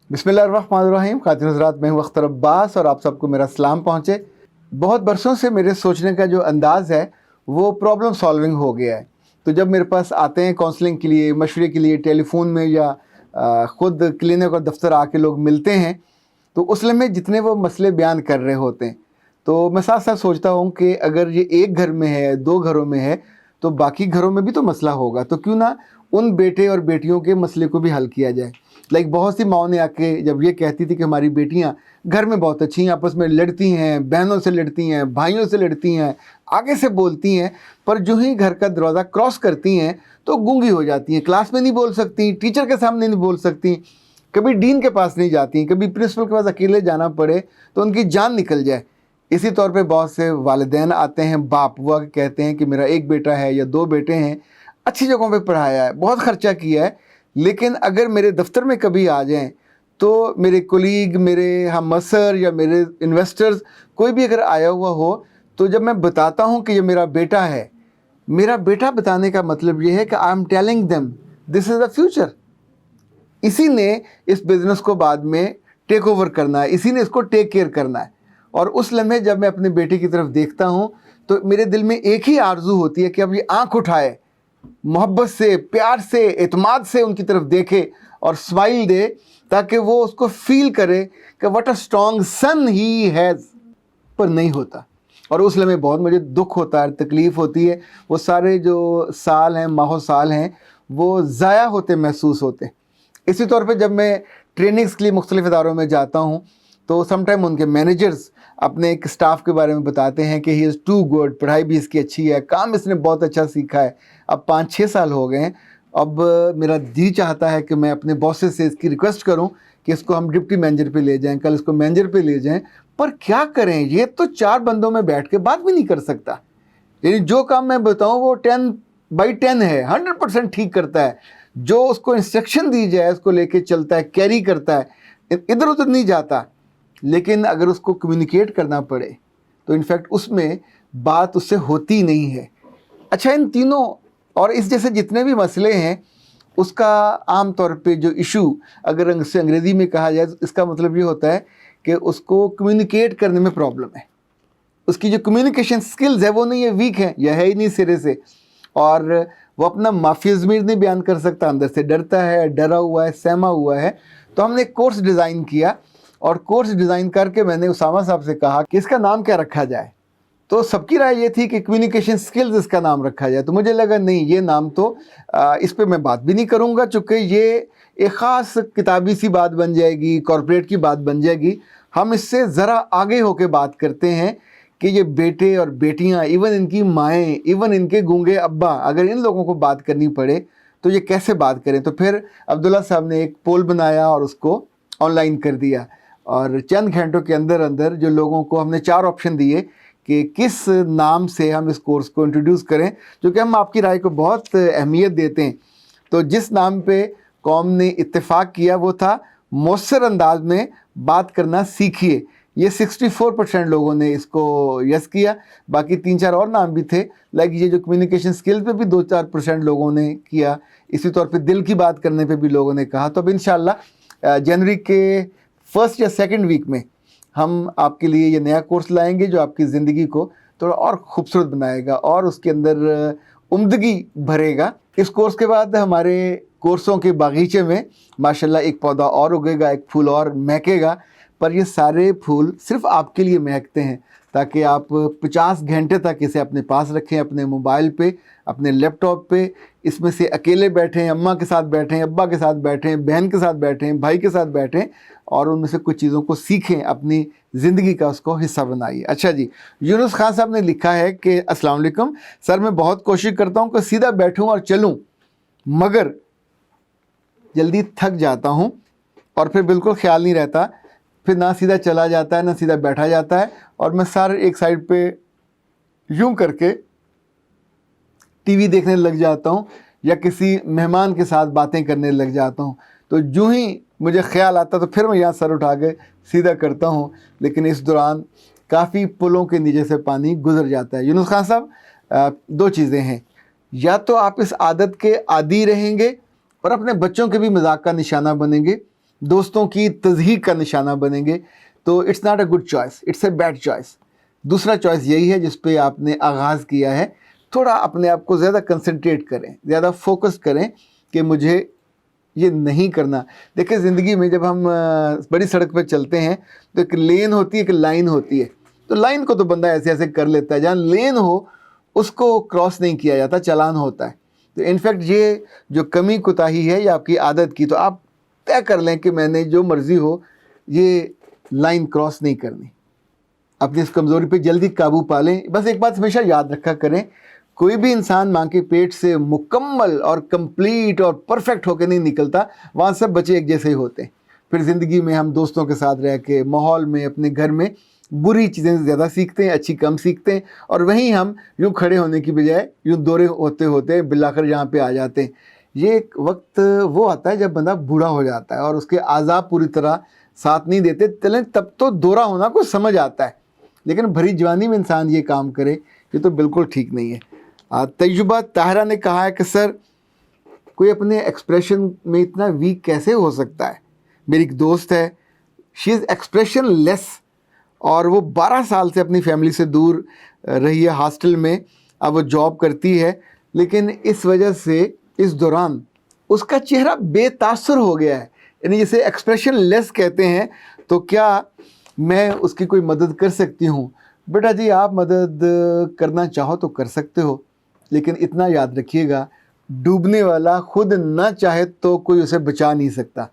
बिस्मिल्लाहिर्रहमानिर्रहीम। खातिन हज़रात, मैं हूँ अख्तर अब्बास और आप सबको मेरा सलाम पहुँचे। बहुत बरसों से मेरे सोचने का जो अंदाज़ है वो प्रॉब्लम सॉल्विंग हो गया है। तो जब मेरे पास आते हैं काउंसलिंग के लिए, मशवरे के लिए, टेलीफोन में या ख़ुद क्लिनिक और दफ्तर आके लोग मिलते हैं, तो उस लम्हे जितने वो मसले बयान कर रहे होते हैं, तो मैं साथ साथ सोचता हूँ कि अगर ये एक घर में है, दो घरों में है, तो बाकी घरों में भी तो मसला होगा। तो क्यों ना उन बेटे और बेटियों के मसले को भी हल किया जाए। बहुत सी माओं ने आके जब ये कहती थी कि हमारी बेटियां घर में बहुत अच्छी हैं, आपस में लड़ती हैं, बहनों से लड़ती हैं, भाइयों से लड़ती हैं, आगे से बोलती हैं, पर जो ही घर का दरवाज़ा क्रॉस करती हैं तो गूंगी हो जाती हैं। क्लास में नहीं बोल सकती, टीचर के सामने नहीं बोल सकती, कभी डीन के पास नहीं जाती, कभी प्रिंसिपल के पास अकेले जाना पड़े तो उनकी जान निकल जाए। इसी तौर पे बहुत से वालिदैन आते हैं, बाप हुआ कहते हैं कि मेरा एक बेटा है या दो बेटे हैं, अच्छी जगहों पे पढ़ाया है, बहुत ख़र्चा किया है, लेकिन अगर मेरे दफ्तर में कभी आ जाएं तो मेरे कोलीग, मेरे हम मसर या मेरे इन्वेस्टर्स, कोई भी अगर आया हुआ हो, तो जब मैं बताता हूँ कि ये मेरा बेटा है, मेरा बेटा बताने का मतलब ये है कि I am telling them this is the future. इसी ने इस बिज़नेस को बाद में टेक ओवर करना है, इसी ने इसको टेक केयर करना है। और उस लम्हे जब मैं अपने बेटे की तरफ देखता हूँ तो मेरे दिल में एक ही आरजू होती है कि अब ये आँख उठाए, मोहब्बत से, प्यार से, एतमाद से उनकी तरफ देखे और स्माइल दे, ताकि वो उसको फील करे कि what a strong son he has. पर नहीं होता, और उस लम्हे बहुत मुझे दुख होता है, तकलीफ़ होती है। वो सारे जो साल हैं, माहो साल हैं, वो ज़ाया होते महसूस होते। इसी तौर पे जब मैं ट्रेनिंग्स के लिए मुख्तलिफ़ इदारों में जाता हूँ तो समटाइम उनके मैनेजर्स अपने एक स्टाफ के बारे में बताते हैं कि ही इज़ टू गुड, पढ़ाई भी इसकी अच्छी है, काम इसने बहुत अच्छा सीखा है। अब 5-6 साल हो गए हैं, अब मेरा जी चाहता है कि मैं अपने बॉसेस से इसकी रिक्वेस्ट करूं कि इसको हम डिप्टी मैनेजर पे ले जाएं, कल इसको मैनेजर पे ले जाएं। पर क्या करें, ये तो 4 बंदों में बैठ के बात भी नहीं कर सकता। यानी जो काम मैं बताऊं वो 10/10 है, 100% ठीक करता है। जो उसको इंस्ट्रक्शन दी जाए उसको लेके चलता है, कैरी करता है, इधर उधर नहीं जाता। लेकिन अगर उसको कम्युनिकेट करना पड़े तो इनफैक्ट उसमें बात उससे होती नहीं है। अच्छा, इन तीनों और इस जैसे जितने भी मसले हैं, उसका आम तौर पे जो इशू अगर से अंग्रेज़ी में कहा जाए तो इसका मतलब ये होता है कि उसको कम्युनिकेट करने में प्रॉब्लम है। उसकी जो कम्युनिकेशन स्किल्स है वो नहीं है, वीक है या है ही नहीं सिरे से, और वो अपना माफी ज़मीर नहीं बयान कर सकता, अंदर से डरता है, डरा हुआ है, सहमा हुआ है। तो हमने एक कोर्स डिज़ाइन किया, और कोर्स डिज़ाइन करके मैंने उसामा साहब से कहा कि इसका नाम क्या रखा जाए। तो सबकी राय ये थी कि कम्युनिकेशन स्किल्स इसका नाम रखा जाए। तो मुझे लगा नहीं, ये नाम तो इस पे मैं बात भी नहीं करूँगा, चूँकि ये एक ख़ास किताबी सी बात बन जाएगी, कॉरपोरेट की बात बन जाएगी। हम इससे ज़रा आगे होके बात करते हैं कि ये बेटे और बेटियाँ, इवन इनकी माएँ, इवन इनके गूंगे अब्बा, अगर इन लोगों को बात करनी पड़े तो ये कैसे बात करें। तो फिर अब्दुल्ला साहब ने एक पोल बनाया और उसको ऑनलाइन कर दिया, और चंद घंटों के अंदर अंदर जो लोगों को हमने 4 ऑप्शन दिए कि किस नाम से हम इस कोर्स को इंट्रोड्यूस करें, जो कि हम आपकी राय को बहुत अहमियत देते हैं। तो जिस नाम पे कौम ने इत्तेफाक किया वो था मौसर अंदाज में बात करना सीखिए। ये 64% लोगों ने इसको यस किया। बाकी 3-4 और नाम भी थे, लाइक ये जो कम्युनिकेशन स्किल्स पे भी 2-4% लोगों ने किया। इसी तौर पे दिल की बात करने पे भी लोगों ने कहा। तो अब इंशाल्लाह जनवरी के 1st या 2nd वीक में हम आपके लिए ये नया कोर्स लाएंगे जो आपकी ज़िंदगी को थोड़ा और ख़ूबसूरत बनाएगा और उसके अंदर उम्दगी भरेगा। इस कोर्स के बाद हमारे कोर्सों के बागीचे में माशाल्लाह एक पौधा और उगेगा, एक फूल और महकेगा। पर ये सारे फूल सिर्फ़ आपके लिए महकते हैं ताकि आप 50 घंटे तक इसे अपने पास रखें, अपने मोबाइल पे, अपने लैपटॉप पे। इसमें से अकेले बैठें, अम्मा के साथ बैठें, अब्बा के साथ बैठें, बहन के साथ बैठें, भाई के साथ बैठें, और उनमें से कुछ चीज़ों को सीखें, अपनी ज़िंदगी का उसको हिस्सा बनाइए। अच्छा जी, यूनुस खान साहब ने लिखा है कि अस्सलाम वालेकुम सर, मैं बहुत कोशिश करता हूँ कि सीधा बैठूँ और चलूँ, मगर जल्दी थक जाता हूँ और फिर बिल्कुल ख्याल नहीं रहता, फिर ना सीधा चला जाता है ना सीधा बैठा जाता है, और मैं सर एक साइड पे यूं करके टीवी देखने लग जाता हूँ या किसी मेहमान के साथ बातें करने लग जाता हूँ। तो जो ही मुझे ख्याल आता तो फिर मैं यहाँ सर उठा के सीधा करता हूँ, लेकिन इस दौरान काफ़ी पुलों के नीचे से पानी गुजर जाता है। यूनुस खान साहब, 2 चीज़ें हैं, या तो आप इस आदत के आदी रहेंगे और अपने बच्चों के भी मजाक का निशाना बनेंगे, دوستوں کی تضحیق کا نشانہ بنیں گے تو it's not a good choice, it's a bad choice. دوسرا چوائس یہی ہے جس پہ آپ نے آغاز کیا ہے, تھوڑا اپنے آپ کو زیادہ کنسنٹریٹ کریں, زیادہ فوکس کریں کہ مجھے یہ نہیں کرنا. دیکھیں زندگی میں جب ہم بڑی سڑک پہ چلتے ہیں تو ایک لین ہوتی ہے, ایک لائن ہوتی ہے. تو لائن کو تو بندہ ایسے ایسے کر لیتا ہے, جہاں لین ہو اس کو کراس نہیں کیا جاتا, چلان ہوتا ہے. تو انفیکٹ یہ جو کمی کوتاہی ہے یہ آپ کی عادت کی, تو آپ طے کر لیں کہ میں نے جو مرضی ہو یہ لائن کراس نہیں کرنی. اپنی اس کمزوری پہ جلدی قابو پا لیں. بس ایک بات ہمیشہ یاد رکھا کریں, کوئی بھی انسان ماں کے پیٹ سے مکمل اور کمپلیٹ اور پرفیکٹ ہو کے نہیں نکلتا, وہاں سب بچے ایک جیسے ہی ہوتے ہیں. پھر زندگی میں ہم دوستوں کے ساتھ رہ کے, ماحول میں, اپنے گھر میں بری چیزیں زیادہ سیکھتے ہیں, اچھی کم سیکھتے ہیں, اور وہیں ہم یوں کھڑے ہونے کی بجائے یوں دورے ہوتے ہوتے بالآخر یہاں پہ آ جاتے ہیں. یہ ایک وقت وہ آتا ہے جب بندہ بوڑھا ہو جاتا ہے اور اس کے اعضاء پوری طرح ساتھ نہیں دیتے, چلیں تب تو دورہ ہونا کو سمجھ آتا ہے, لیکن بھری جوانی میں انسان یہ کام کرے یہ تو بالکل ٹھیک نہیں ہے. تجربہ طاہرہ نے کہا ہے کہ سر کوئی اپنے ایکسپریشن میں اتنا ویک کیسے ہو سکتا ہے. میری ایک دوست ہے, شی از ایکسپریشن لیس, اور وہ 12 سال سے اپنی فیملی سے دور رہی ہے ہاسٹل میں. اب وہ جاب کرتی ہے, لیکن اس وجہ سے اس دوران اس کا چہرہ بے تاثر ہو گیا ہے, یعنی جسے ایکسپریشن لیس کہتے ہیں. تو کیا میں اس کی کوئی مدد کر سکتی ہوں؟ بیٹا جی آپ مدد کرنا چاہو تو کر سکتے ہو, لیکن اتنا یاد رکھیے گا ڈوبنے والا خود نہ چاہے تو کوئی اسے بچا نہیں سکتا.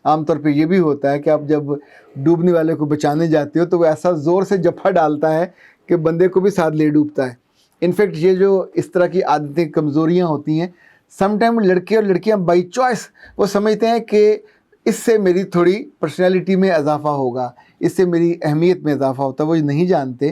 عام طور پہ یہ بھی ہوتا ہے کہ آپ جب ڈوبنے والے کو بچانے جاتے ہو تو وہ ایسا زور سے جپھا ڈالتا ہے کہ بندے کو بھی ساتھ لے ڈوبتا ہے. انفیکٹ یہ جو اس طرح کی عادتیں, کمزوریاں ہوتی ہیں, سم ٹائم لڑکے اور لڑکیاں بائی چوائس وہ سمجھتے ہیں کہ اس سے میری تھوڑی پرسنالٹی میں اضافہ ہوگا, اس سے میری اہمیت میں اضافہ ہوتا ہے. وہ نہیں جانتے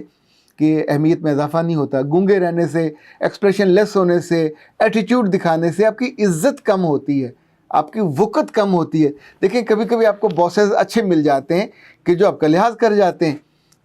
کہ اہمیت میں اضافہ نہیں ہوتا. گونگے رہنے سے, ایکسپریشن لیس ہونے سے, ایٹیٹیوڈ دکھانے سے آپ کی عزت کم ہوتی ہے, آپ کی وقت کم ہوتی ہے. دیکھیں کبھی کبھی آپ کو باسز اچھے مل جاتے ہیں کہ جو آپ کا لحاظ کر جاتے ہیں,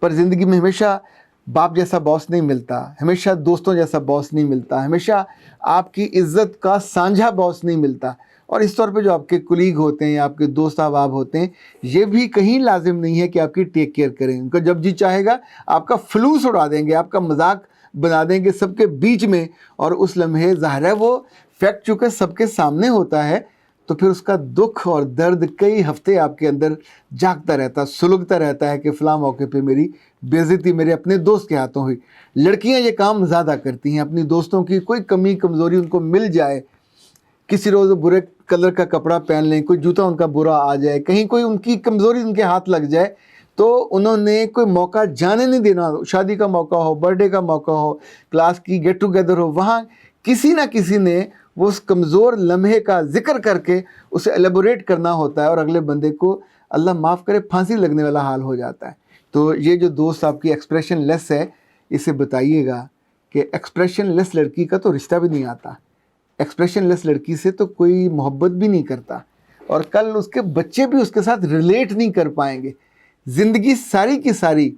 پر زندگی میں ہمیشہ باپ جیسا باس نہیں ملتا, ہمیشہ دوستوں جیسا باس نہیں ملتا, ہمیشہ آپ کی عزت کا سانجھا باس نہیں ملتا. اور اس طور پہ جو آپ کے کولیگ ہوتے ہیں, آپ کے دوست احباب ہوتے ہیں, یہ بھی کہیں لازم نہیں ہے کہ آپ کی ٹیک کیئر کریں. ان کو جب جی چاہے گا آپ کا فلوس اڑا دیں گے, آپ کا مذاق بنا دیں گے سب کے بیچ میں, اور اس لمحے ظاہر ہے وہ فیکٹ چونکہ سب کے سامنے ہوتا ہے تو پھر اس کا دکھ اور درد کئی ہفتے آپ کے اندر جاگتا رہتا, سلگتا رہتا ہے کہ فلاں موقع پہ میری بے عزتی میرے اپنے دوست کے ہاتھوں ہوئی. لڑکیاں یہ کام زیادہ کرتی ہیں, اپنی دوستوں کی کوئی کمی کمزوری ان کو مل جائے, کسی روز برے کلر کا کپڑا پہن لیں, کوئی جوتا ان کا برا آ جائے, کہیں کوئی ان کی کمزوری ان کے ہاتھ لگ جائے, تو انہوں نے کوئی موقع جانے نہیں دینا. شادی کا موقع ہو, برتھ ڈے کا موقع ہو, کلاس کی گیٹ ٹوگیدر ہو, وہاں کسی نہ کسی نے وہ اس کمزور لمحے کا ذکر کر کے اسے ایلیبوریٹ کرنا ہوتا ہے, اور اگلے بندے کو اللہ معاف کرے پھانسی لگنے والا حال ہو جاتا ہے. تو یہ جو دوست آپ کی ایکسپریشن لیس ہے, اسے بتائیے گا کہ ایکسپریشن لیس لڑکی کا تو رشتہ بھی نہیں آتا, ایکسپریشن لیس لڑکی سے تو کوئی محبت بھی نہیں کرتا, اور کل اس کے بچے بھی اس کے ساتھ ریلیٹ نہیں کر پائیں گے. زندگی ساری کی ساری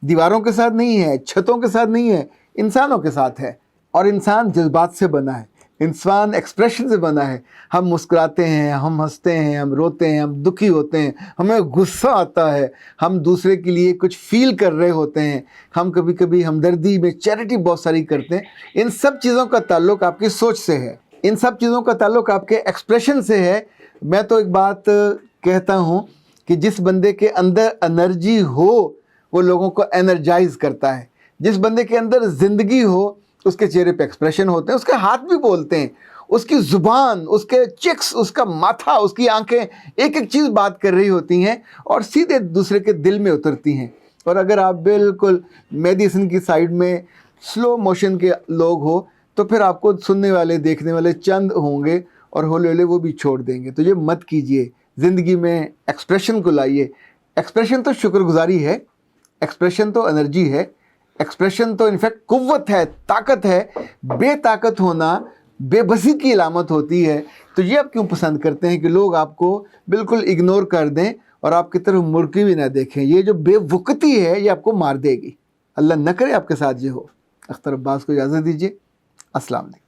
دیواروں کے ساتھ نہیں ہے, چھتوں کے ساتھ نہیں ہے, انسانوں کے ساتھ ہے. اور انسان جذبات سے بنا ہے, انسان ایکسپریشن سے بنا ہے. ہم مسکراتے ہیں, ہم ہنستے ہیں, ہم روتے ہیں, ہم دکھی ہوتے ہیں, ہمیں غصہ آتا ہے, ہم دوسرے کے لیے کچھ فیل کر رہے ہوتے ہیں, ہم کبھی کبھی ہمدردی میں چیریٹی بہت ساری کرتے ہیں. ان سب چیزوں کا تعلق آپ کی سوچ سے ہے, ان سب چیزوں کا تعلق آپ کے ایکسپریشن سے ہے. میں تو ایک بات کہتا ہوں کہ جس بندے کے اندر انرجی ہو وہ لوگوں کو انرجائز کرتا ہے. جس بندے کے اندر زندگی ہو اس کے چہرے پہ ایکسپریشن ہوتے ہیں, اس کے ہاتھ بھی بولتے ہیں, اس کی زبان, اس کے چکس, اس کا ماتھا, اس کی آنکھیں ایک ایک چیز بات کر رہی ہوتی ہیں اور سیدھے دوسرے کے دل میں اترتی ہیں. اور اگر آپ بالکل مہدی حسن کی سائیڈ میں سلو موشن کے لوگ ہو تو پھر آپ کو سننے والے دیکھنے والے چند ہوں گے اور ہولے ہولے وہ بھی چھوڑ دیں گے. تو یہ مت کیجئے, زندگی میں ایکسپریشن کو لائیے. ایکسپریشن تو شکر گزاری ہے, ایکسپریشن تو انرجی ہے, ایکسپریشن تو انفیکٹ قوت ہے, طاقت ہے. بے طاقت ہونا بے بسی کی علامت ہوتی ہے. تو یہ آپ کیوں پسند کرتے ہیں کہ لوگ آپ کو بالکل اگنور کر دیں اور آپ کی طرف مڑ کے بھی نہ دیکھیں؟ یہ جو بے وقتی ہے یہ آپ کو مار دے گی. اللہ نہ کرے آپ کے ساتھ یہ ہو. اختر عباس کو اجازت دیجیے. السلام علیکم.